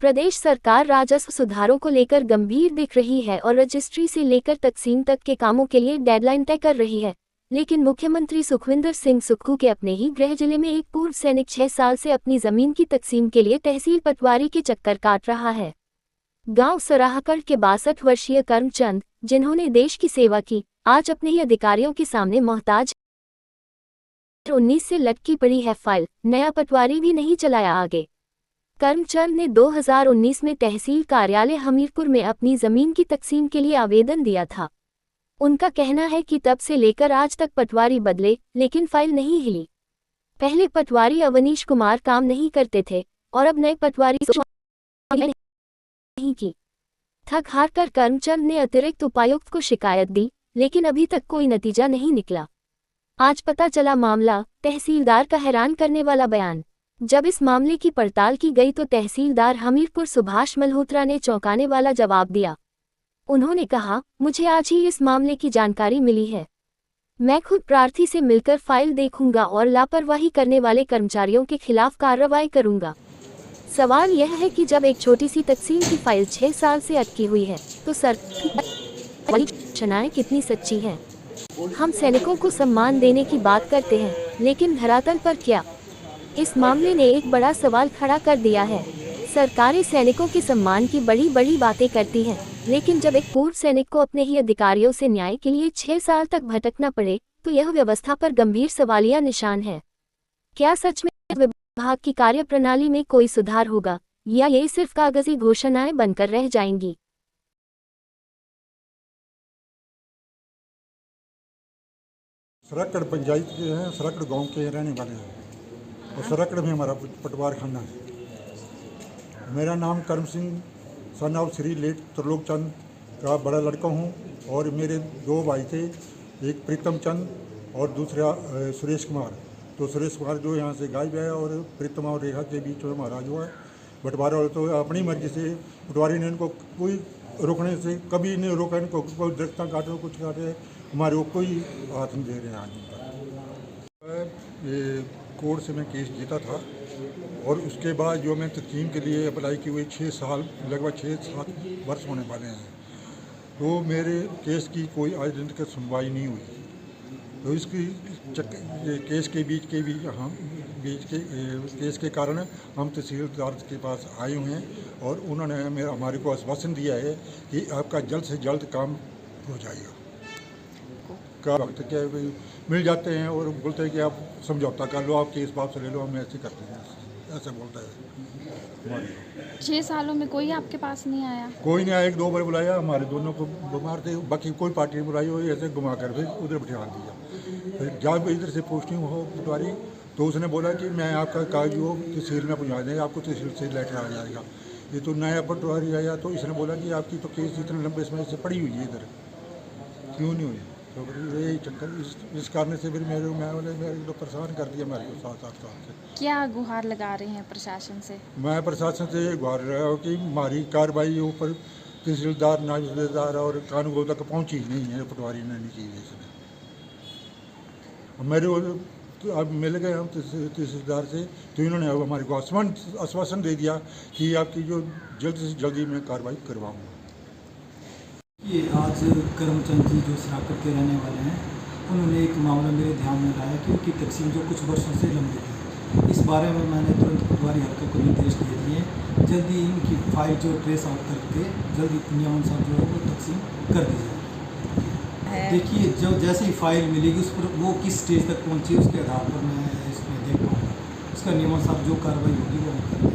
प्रदेश सरकार राजस्व सुधारों को लेकर गंभीर दिख रही है और रजिस्ट्री से लेकर तकसीम तक के कामों के लिए डेडलाइन तय कर रही है। लेकिन मुख्यमंत्री सुखविंदर सिंह सुक्खू के अपने ही गृह जिले में एक पूर्व सैनिक 6 साल से अपनी जमीन की तकसीम के लिए तहसील पटवारी के चक्कर काट रहा है। गांव सराहकड़ के 62 वर्षीय करमचंद, जिन्होंने देश की सेवा की, आज अपने ही अधिकारियों के सामने मोहताज 19 से लटकी पड़ी है फाइल, नया पटवारी भी नहीं चलाया आगे। करमचंद ने 2019 में तहसील कार्यालय हमीरपुर में अपनी जमीन की तकसीम के लिए आवेदन दिया था। उनका कहना है कि तब से लेकर आज तक पटवारी बदले, लेकिन फाइल नहीं हिली। पहले पटवारी अवनीश कुमार काम नहीं करते थे और अब नए पटवारी नहीं की। थक हार कर करमचंद ने अतिरिक्त उपायुक्त को शिकायत दी, लेकिन अभी तक कोई नतीजा नहीं निकला। आज पता चला मामला, तहसीलदार का हैरान करने वाला बयान। जब इस मामले की पड़ताल की गई तो तहसीलदार हमीरपुर सुभाष मल्होत्रा ने चौंकाने वाला जवाब दिया। उन्होंने कहा, मुझे आज ही इस मामले की जानकारी मिली है। मैं खुद प्रार्थी से मिलकर फाइल देखूंगा और लापरवाही करने वाले कर्मचारियों के खिलाफ कार्रवाई करूंगा। सवाल यह है कि जब एक छोटी सी तकसीम की फाइल 6 साल से अटकी हुई है तो सरकारी सूचनाएं कितनी सच्ची हैं। हम सैनिकों को सम्मान देने की बात करते हैं, लेकिन धरातल पर क्या? इस मामले ने एक बड़ा सवाल खड़ा कर दिया है। सरकारें सैनिकों के सम्मान की बड़ी बड़ी बातें करती हैं, लेकिन जब एक पूर्व सैनिक को अपने ही अधिकारियों से न्याय के लिए 6 साल तक भटकना पड़े तो यह व्यवस्था पर गंभीर सवालिया निशान है। क्या सच में विभाग की कार्यप्रणाली में कोई सुधार होगा या ये सिर्फ कागजी घोषणाएं बनकर रह जाएंगी? सराकड़ पंचायत के हैं, सराकड़ गांव के रहने वाले हैं और सराकड़ में हमारा पटवार खाना है। मेरा नाम Karam Singh son of Shri late Trilok Chand का बड़ा लड़का हूं और मेरे 2 भाई थे, एक प्रीतम चंद और दूसरा सुरेश कुमार। तो सुरेश कुमार जो यहाँ से गायब है और प्रीतम और रेखा के बीच में हमारा जो है बंटवारा हो। तो अपनी मर्जी से पटवारी ने इनको कोई रोकने से कभी नहीं रोका, इनको कोई दरख्त काटे कुछ काटे, हमारे को कोई हाथ नहीं दे रहे हैं आज। ये कोर्ट से मैं केस जीता था और उसके बाद जो मैं तकसीम के लिए अप्लाई की हुई 6 साल, लगभग 6-7 वर्ष होने वाले हैं, तो मेरे केस की कोई आज दिन तक सुनवाई नहीं हुई। तो इसकी केस के बीच हम केस के कारण हम तहसीलदार के पास आए हुए हैं और उन्होंने हमारे को आश्वासन दिया है कि आपका जल्द से जल्द काम हो जाएगा। का वक्त क्या मिल जाते हैं और बोलते हैं कि आप समझौता कर लो, आप केस वापस ले लो, हम ऐसे करते हैं, ऐसे बोलता है। 6 सालों में कोई आपके पास नहीं आया? कोई नहीं आया। 1-2 बार बुलाया, हमारे दोनों को बीमार थे, बाकी कोई पार्टी नहीं बुलाई हो, ऐसे घुमा कर फिर उधर बिठा दिया। फिर जब इधर से पोस्टिंग हो पटवारी तो उसने बोला कि मैं आपका कागज वो तहसील में पहुँचा देंगे, आपको तहसील से लेटर आ जाएगा। ये तो नया पटवारी आया तो इसने बोला कि आपकी तो केस इतने लंबे समय से पड़ी हुई है, इधर क्यों नहीं हुई? तो फिर यही चक्कर इस कारण से फिर मेरे तो परेशान कर दिया मेरे को 7-8 साल से। क्या गुहार लगा रहे हैं प्रशासन से? मैं प्रशासन से गुहार रहा हूँ कि हमारी कार्रवाई ऊपर तहसीलदार, नायब तहसीलदार और कानून तक पहुँची नहीं है, पटवारी ने नहीं की इसने। मेरे अब मिल गए हम तहसीलदार से, तो इन्होंने अब हमारे को आश्वासन दे दिया कि आपकी जो जल्द से जल्दी मैं कार्रवाई करवाऊँगा। ये आज करमचंद जी जो सराकड़ के रहने वाले हैं, उन्होंने एक मामला मेरे ध्यान में लाया कि उनकी तकसीम जो कुछ वर्षों से लंबित है। इस बारे में मैंने तुरंत पटवारी हल्के को निर्देश दे दिए, जल्दी इनकी फाइल जो ट्रेस आउट करके जल्दी नियमानुसार जो है वो तकसीम कर दी जाए। देखिए, जो जैसे ही फाइल मिलेगी उस पर वो किस स्टेज तक पहुँची, उसके आधार पर मैं इसमें देख पाऊँगा, उसका नियमानुसार जो कार्रवाई होगी वो हम कर देंगे।